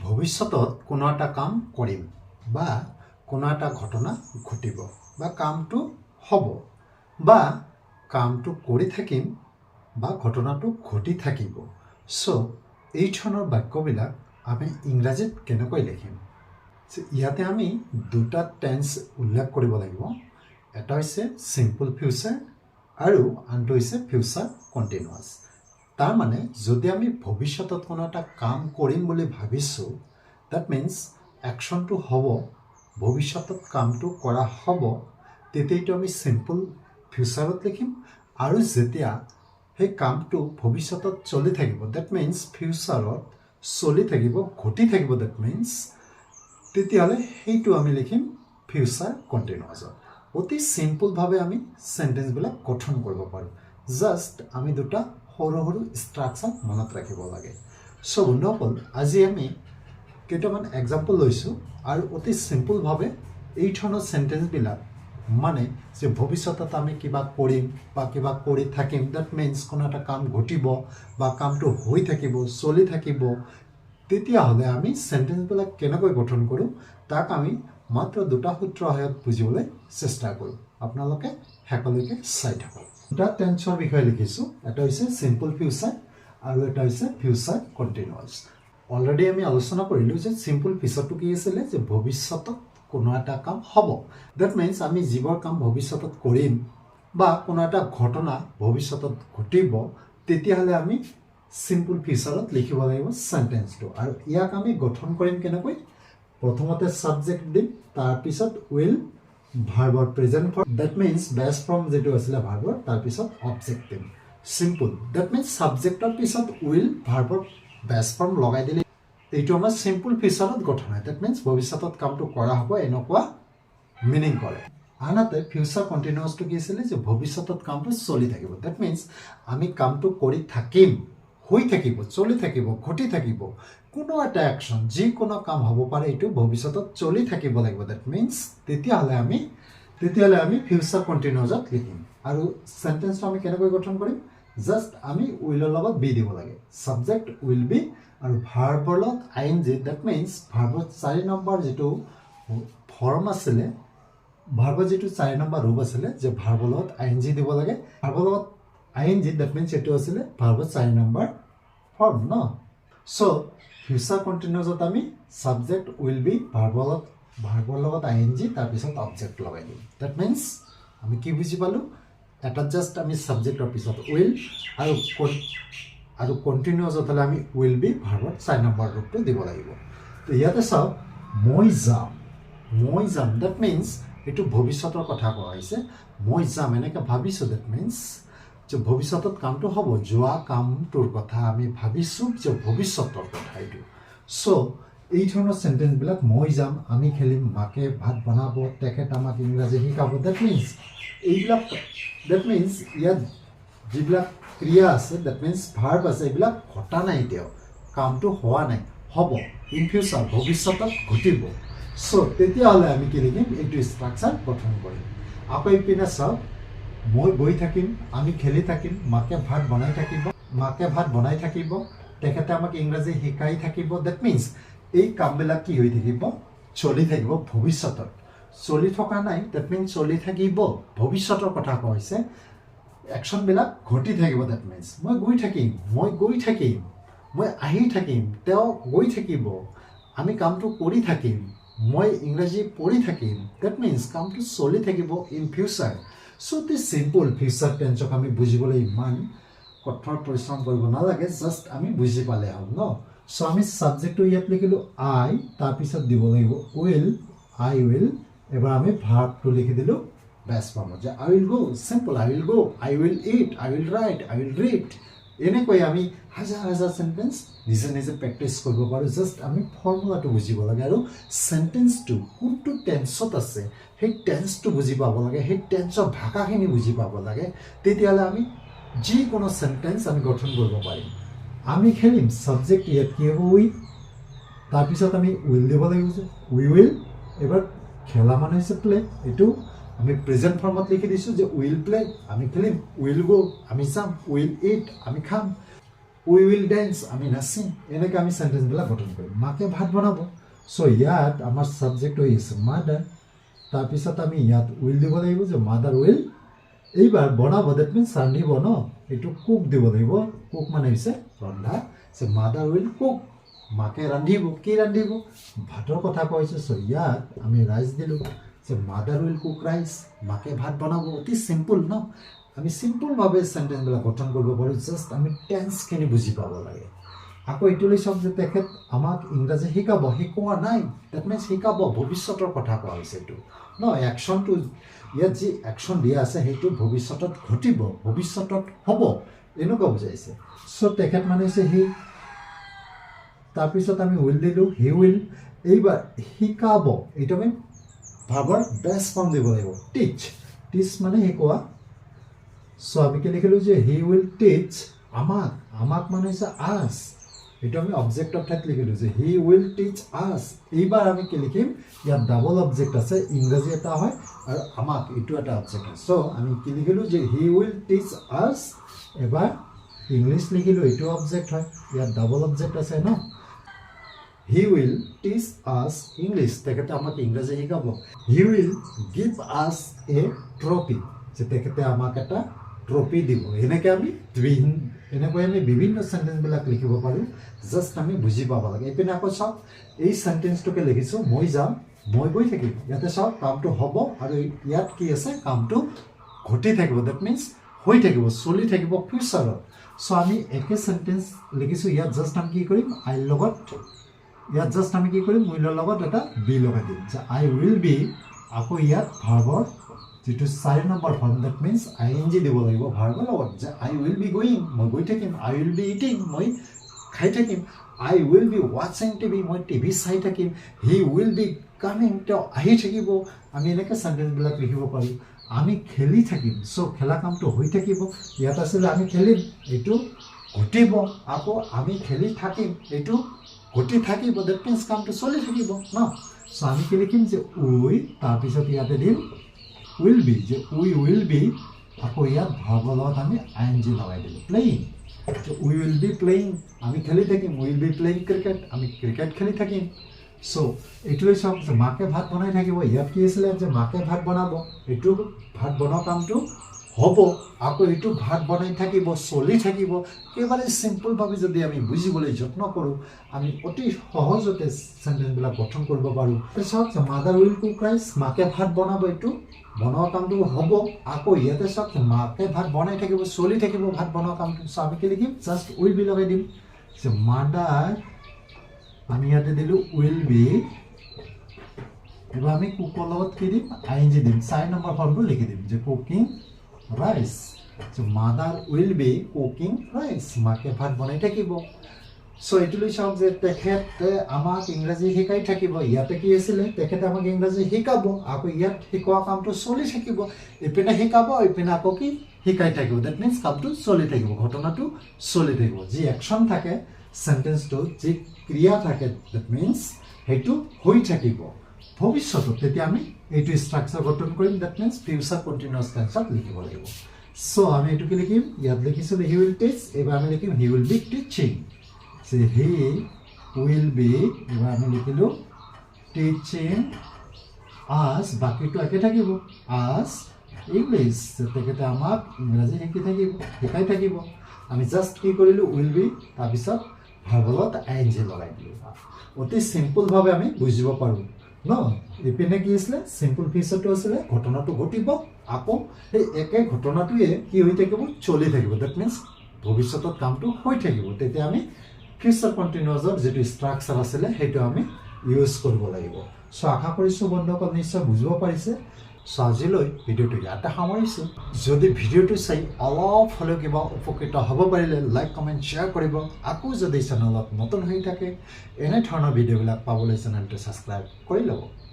ভৱিষ্যতত কোনো এটা কাম কৰিম বা কোনো এটা ঘটনা ঘটিব বা কামটো হ'ব বা কামটো কৰি থাকিম বা ঘটনাটো ঘটি থাকিব। সো এই ধৰণৰ বাক্যবিলাক আমি ইংৰাজীত কেনেকৈ লিখিম? ইয়াতে আমি দুটা টেন্স উল্লেখ কৰিব লাগিব। এটা হৈছে সিম্পল ফিউচাৰ আৰু আনটো হৈছে ফিউচাৰ কণ্টিনিউৱাছ। তাৰ মানে যদি আমি ভৱিষ্যতত কোনো এটা কাম কৰিম বুলি ভাবিছোঁ, দ্যাট মিনছ একশ্যনটো হ'ব, ভৱিষ্যতত কামটো কৰা হ'ব, তেতিয়াতো আমি সিম্পল ফিউচাৰত লিখিম। আৰু যেতিয়া সেই কামটো ভৱিষ্যতত চলি থাকিব, দ্যাট মিনছ ফিউচাৰত চলি থাকিব, ঘটি থাকিব, দ্যাট মিনছ তেতিয়াহ'লে সেইটো আমি লিখিম ফিউচাৰ কণ্টিনিউৱাছত। অতি চিম্পলভাৱে আমি চেণ্টেঞ্চবিলাক গঠন কৰিব পাৰোঁ। জাষ্ট আমি দুটা সৰু সৰু ষ্ট্ৰাকচাৰ মনত ৰাখিব লাগে। চ' বন্ধুসকল, আজি আমি কেইটামান এক্সাম্পল লৈছোঁ আৰু অতি চিম্পলভাৱে এই ধৰণৰ চেণ্টেঞ্চবিলাক মানে যে ভৱিষ্যতত আমি কিবা কৰিম বা কিবা কৰি থাকিম, ডেট মিনছ কোনো এটা কাম ঘটিব বা কামটো হৈ থাকিব, চলি থাকিব, তেতিয়াহ'লে আমি চেণ্টেঞ্চবিলাক কেনেকৈ গঠন কৰোঁ তাক আমি মাত্ৰ দুটা সূত্ৰৰ সহায়ত বুজিবলৈ চেষ্টা কৰোঁ। আপোনালোকে শেষলৈকে চাই থাকক। দুটা টেন্সৰ বিষয়ে লিখিছোঁ। এটা হৈছে চিম্পল ফিউচাৰ আৰু এটা হৈছে ফিউচাৰ কণ্টিনিউৱাছ। অলৰেডি আমি আলোচনা কৰিলোঁ যে চিম্পল ফিউচাৰটো কি আছিলে, যে ভৱিষ্যতত কোনো এটা কাম হ'ব। ডেট মিনছ আমি যিবোৰ কাম ভৱিষ্যতত কৰিম বা কোনো এটা ঘটনা ভৱিষ্যতত ঘটিব, তেতিয়াহ'লে আমি চিম্পল ফিউচাৰত লিখিব লাগিব চেণ্টেঞ্চটো। আৰু ইয়াক আমি গঠন কৰিম কেনেকৈ? প্ৰথমতে ছাবজেক্ট দিম, তাৰপিছত উইল, ভাৰ্বৰ present form, that means base form যিটো আছিলে ভাৰ্বৰ, তাৰপিছত অবজেক্ট দিম। চিম্পল। ডেট মিনছ ছাবজেক্টৰ পিছত উইল, ভাৰ্বৰ বেষ্ট ফৰ্ম লগাই দিলে এইটো আমাৰ চিম্পল ফিউচাৰত গঠন হয়। ডেট মিনছ ভৱিষ্যতত কামটো কৰা হ'ব এনেকুৱা মিনিং কৰে। আনহাতে ফিউচাৰ কণ্টিনিউৱাছটো কি আছিলে, যে ভৱিষ্যতত কামটো চলি থাকিব। ডেট মিনছ আমি কামটো কৰি থাকিম, হৈ থাকিব, চলি থাকিব, ঘটি থাকিব, কোনো এটা একশ্যন যিকোনো কাম হ'ব পাৰে, এইটো ভৱিষ্যতত চলি থাকিব লাগিব। ডেট মিনছ তেতিয়াহ'লে আমি ফিউচাৰ কণ্টিনিউৱাছত লিখিম। আৰু চেণ্টেঞ্চটো আমি কেনেকৈ গঠন কৰিম? জাষ্ট আমি উইলৰ লগত বি দিব লাগে। ছাবজেক্ট উইল বি আৰু ভাৰ্বৰ লগত ING, ডেট মিনছ ভাৰ্বৰ 4 নম্বৰ যিটো ফৰ্ম আছিলে, ভাৰ্বৰ যিটো 4 নম্বৰ ৰূপ আছিলে, যে ভাৰ্বৰ লগত ING দিব লাগে। ভাৰ্বৰ লগত ING, ডেট মিনছ এইটো আছিলে ভাৰ্বৰ 4 নম্বৰ ফৰ্ম ন। চ' ফিউচাৰ কণ্টিনিউৱাছত আমি ছাবজেক্ট উইল বি, ভাৰ্বৰ লগত ING, তাৰপিছত অবজেক্ট লগাই দিম। ডেট মিনছ আমি কি বুজি পালোঁ? এটাত জাষ্ট আমি ছাবজেক্টৰ পিছত উইল আৰু কণ্টিনিউৱাছত হ'লে আমি উইল বি, ভাৰ্বৰ 4 নম্বৰ ৰূপটো দিব লাগিব। তো ইয়াতে চাওক, মই যাম, ডেট মিনছ এইটো ভৱিষ্যতৰ কথা কোৱা হৈছে। মই যাম এনেকৈ ভাবিছোঁ, ডেট মিনছ যে ভৱিষ্যতত কামটো হ'ব, যোৱা কামটোৰ কথা আমি ভাবিছোঁ, যে ভৱিষ্যতৰ কথা এইটো। চ' এই ধৰণৰ চেণ্টেঞ্চবিলাক, মই যাম, আমি খেলিম, মাকে ভাত বনাব, তেখেত আমাক ইংৰাজী শিকাব, ডেট মিনছ এইবিলাক, ডেট মিনছ ইয়াত যিবিলাক ক্ৰিয়া আছে, ডেট মিনছ ভাৰ্ব আছে, এইবিলাক ঘটা নাই, এতিয়াও কামটো হোৱা নাই, হ'ব, ইন ফিউচাৰ ভৱিষ্যতত ঘটিব। চ' তেতিয়াহ'লে আমি কি লিখিম? এইটো ষ্ট্ৰাকচাৰ গঠন কৰিম। আকৌ ইপিনে চাওক, মই গৈ থাকিম, আমি খেলি থাকিম, মাকে ভাত বনাই থাকিব, তেখেতে আমাক ইংৰাজী শিকাই থাকিব। ডেট মিনছ এই কামবিলাক কি হৈ থাকিব? চলি থাকিব ভৱিষ্যতত। চলি থকা নাই, ডেট মিনছ চলি থাকিব, ভৱিষ্যতৰ কথা কোৱা হৈছে। একশ্যনবিলাক ঘটি থাকিব। ডেট মিনছ মই গৈ থাকিম, মই আহি থাকিম, তেওঁ গৈ থাকিব, আমি কামটো কৰি থাকিম, মই ইংৰাজী পঢ়ি থাকিম। ডেট মিনছ কামটো চলি থাকিব in future. So' this simple future টেন্সক আমি বুজিবলৈ ইমান কঠোৰ পৰিশ্ৰম কৰিব নালাগে, জাষ্ট আমি বুজি পালে হ'ল ন। চ' আমি ছাবজেক্টটো ইয়াত লিখিলোঁ আই, তাৰপিছত দিব লাগিব উইল, আই উইল। এবাৰ আমি ভাৰ্বটো লিখি দিলোঁ বেষ্ট ফৰ্মত, যে I will go', simple, I will go', I will eat, I will write, I will read. এনেকৈ আমি হাজাৰ চেণ্টেঞ্চ নিজে প্ৰেক্টিছ কৰিব পাৰোঁ। জাষ্ট আমি ফৰ্মুলাটো বুজিব লাগে আৰু চেণ্টেঞ্চটো কোনটো টেন্সত আছে সেই টেন্সটো বুজি পাব লাগে, সেই টেন্সৰ ভাষাখিনি বুজি পাব লাগে। তেতিয়াহ'লে আমি যিকোনো চেণ্টেঞ্চ আমি গঠন কৰিব পাৰিম। আমি খেলিম, ছাবজেক্ট ইয়াত কি হ'ব? উই, তাৰপিছত আমি উইল দিব লাগিব, যে উই উইল। এবাৰ খেলা মানে হৈছে প্লে, এইটো আমি প্ৰেজেণ্ট ফৰ্মত লিখি দিছোঁ, যে উইল প্লে, আমি খেলিম, উইল গ', আমি যাম, উইল ইট, আমি খাম। উই উইল ডেন্স, আমি নাচিম। এনেকৈ আমি চেণ্টেঞ্চবিলাক গঠন কৰিম। মাকে ভাত বনাব। চ' ইয়াত আমাৰ ছাবজেক্ট হৈ আছে মাদাৰ। তাৰপিছত আমি ইয়াত উইল দিব লাগিব যে মাদাৰ উইল এইবাৰ বনাব, ডেট মিনছ ৰান্ধিব ন, এইটো কুক দিব লাগিব। কুক মানে হৈছে ৰন্ধা। যে মাদাৰ উইল কুক, মাকে ৰান্ধিব। কি ৰান্ধিব? ভাতৰ কথা কৈছে। চ' ইয়াত আমি ৰাইচ দিলোঁ যে মাদাৰ উইল কুক ৰাইচ, মাকে ভাত বনাব। অতি চিম্পুল ন, আমি চিম্পুলভাৱে চেণ্টেঞ্চবিলাক গঠন কৰিব পাৰোঁ। জাষ্ট আমি টেন্সখিনি বুজি পাব লাগে। আকৌ এইটো লৈ চাওক যে তেখেত আমাক ইংৰাজী শিকাব, শিকোৱা নাই, ডেট মিনছ শিকাব, ভৱিষ্যতৰ কথা কোৱা হৈছে এইটো ন। একশ্যনটো ইয়াত যি একশ্যন দিয়া আছে সেইটো ভৱিষ্যতত ঘটিব, ভৱিষ্যতত হ'ব, এনেকুৱা বুজাইছে। চ' তেখেত মানে হৈছে সি। তাৰপিছত আমি উইল দিলোঁ, হি উইল এইবাৰ শিকাব। এইটো আমি ভাৰ্বৰ বেষ্ট ফৰ্ম দিব লাগিব, টিচ। টিচ মানে শিকোৱা। চ' আমি কি লিখিলোঁ যে হি উইল টিচ আমাক। আমাক মানে হৈছে আছ। এইটো আমি অবজেক্টৰ ঠাইত লিখিলোঁ যে হি উইল টিচ আছ। এইবাৰ আমি কি লিখিম? ইয়াত ডাবল অবজেক্ট আছে, ইংৰাজী এটা হয় আৰু আমাক এইটো এটা অবজেক্ট আছে। চ' আমি কি লিখিলোঁ যে হি উইল টিচ আছ। এবাৰ ইংলিছ লিখিলোঁ, এইটো অবজেক্ট হয়, ইয়াত ডাবল অবজেক্ট আছে ন। হি উইল টিচ আছ ইংলিছ, তেখেতে আমাক ইংৰাজী শিকাব। হি উইল গিভ আছ এ ট্ৰফি, যে তেখেতে আমাক এটা ট্ৰফি দিব। এনেকৈ আমি বিভিন্ন চেণ্টেঞ্চবিলাক লিখিব পাৰোঁ। জাষ্ট আমি বুজি পাব লাগে। এইপিনে আকৌ চাওক, এই চেণ্টেঞ্চটোকে লিখিছোঁ, মই যাম, মই গৈ থাকিম। ইয়াতে চাওক কামটো হ'ব আৰু ইয়াত কি আছে? কামটো ঘটি থাকিব, ডেট মিনছ হৈ থাকিব, চলি থাকিব ফিউচাৰত। চ' আমি একে চেণ্টেঞ্চ লিখিছোঁ। ইয়াত জাষ্ট আমি কি কৰিম? আইৰ লগত, ইয়াত জাষ্ট আমি কি কৰিম? উইলৰ লগত এটা বি লগাই দিম যে আই উইল বি। আকৌ ইয়াত ভাৰ্বৰ যিটো 4 number form, that means ING দিব লাগিব ভাৰ্বৰ লগত, যে আই উইল বি গোয়িং, মই গৈ থাকিম। আই উইল বি ইটিং, মই খাই থাকিম। আই উইল বি ৱাচিং টিভি, মই টিভি চাই থাকিম। হি উইল বি কামিং, তেওঁ আহি থাকিব। আমি এনেকৈ চেণ্টেঞ্চবিলাক লিখিব পাৰোঁ। আমি খেলি থাকিম, চ' খেলা কামটো হৈ থাকিব। ইয়াত আছিলে আমি খেলিম, এইটো ঘটিব। আকৌ আমি খেলি থাকিম, এইটো ঘটি থাকিব, ডেট মিনছ কামটো চলি থাকিব ন। চ' আমি কি লিখিম? যে উই, তাৰপিছত ইয়াতে দিম উইল বি, যে উই উইল বি। আকৌ ইয়াত ভাৰ্বৰ লগত আমি ING লগাই দিলোঁ, playing. We will be playing, আমি খেলি থাকিম। উইল বি প্লেয়িং ক্ৰিকেট, আমি ক্ৰিকেট খেলি থাকিম। চ' এইটোৱে চাওক যে মাকে ভাত বনাই থাকিব। ইয়াত কি আছিলে? যে মাকে ভাত বনাব, এইটো ভাত বনোৱা কামটো হ'ব। আকৌ এইটো ভাত বনাই থাকিব, চলি থাকিব। একেবাৰে চিম্পুলভাৱে যদি আমি বুজিবলৈ যত্ন কৰোঁ, আমি অতি সহজতে চেণ্টেঞ্চবিলাক গঠন কৰিব পাৰোঁ। চাওক যে মাদাৰ উইল কুক ৰাইচ, মাকে ভাত বনাব, এইটো বনোৱা কামটো হ'ব। আকৌ ইয়াতে চাওক মাকে ভাত বনাই থাকিব, চলি থাকিব ভাত বনোৱা কামটো। চ' আমি কি লিখিম? জাষ্ট উইল বি লগাই দিম যে মাদাৰ, আমি ইয়াতে দিলোঁ উইল বি। এবাৰ আমি কুকৰ লগত কি দিম? ING দিম। 4 নম্বৰ ফৰ্মটো লিখি দিম যে cooking rice. Mother will be cooking rice, মাকে ভাত বনাই থাকিব। চ' এইটো লৈ চাওক যে তেখেতে আমাক ইংৰাজী শিকাই থাকিব। ইয়াতে কি আছিলে? তেখেতে আমাক ইংৰাজী শিকাব। আকৌ ইয়াত শিকোৱা কামটো চলি থাকিব। ইপিনে শিকাব, ইপিনে আকৌ কি শিকাই থাকিব, ডেট মিনছ কামটো চলি থাকিব, ঘটনাটো চলি থাকিব। যি একশ্যন থাকে চেণ্টেঞ্চটোত, যি ক্ৰিয়া থাকে, ডেট মিনছ সেইটো হৈ থাকিব ভৱিষ্যতত। তেতিয়া আমি এইটো ষ্ট্ৰাকচাৰ গঠন কৰিম, ডেট মিনছ ফিউচাৰ কণ্টিনিউৱাছ টেন্সত লিখিব লাগিব। চ' আমি এইটো কি লিখিম? ইয়াত লিখিছিলোঁ হি উইল টিচ, এইবাৰ আমি লিখিম he will be teaching. He will be, এবাৰ আমি লিখিলোঁ টিচিং আছ, বাকীটো একে থাকিব, আছ ইংলিছ, তেখেতে আমাক ইংৰাজী শিকাই থাকিব। আমি জাষ্ট কি কৰিলোঁ? উইল বি, তাৰপিছত ভাৰ্বলত ING লগাই দিলোঁ। অতি চিম্পুলভাৱে আমি বুজিব পাৰোঁ ন। ইপিনে কি আছিলে? চিম্পুল ফিউচাৰটো আছিলে, ঘটনাটো ঘটিব। আকৌ সেই একে ঘটনাটোৱে কি হৈ থাকিব? চলি থাকিব, ডেট মিনছ ভৱিষ্যতত কামটো হৈ থাকিব। তেতিয়া আমি ফিউচাৰ কণ্টিনিউৱাছৰ যিটো ষ্ট্ৰাকচাৰ আছিলে সেইটো আমি ইউজ কৰিব লাগিব। চ' আশা কৰিছোঁ বন্ধুসকল নিশ্চয় বুজিব পাৰিছে। চ' আজিলৈ ভিডিঅ'টো ইয়াতে সামৰিছোঁ। যদি ভিডিঅ'টো চাই অলপ হ'লেও কিবা উপকৃত হ'ব পাৰিলে লাইক, কমেণ্ট, শ্বেয়াৰ কৰিব। আকৌ যদি চেনেলত নতুন হৈ থাকে, এনেধৰণৰ ভিডিঅ'বিলাক পাবলৈ চেনেলটো ছাবস্ক্ৰাইব কৰি ল'ব।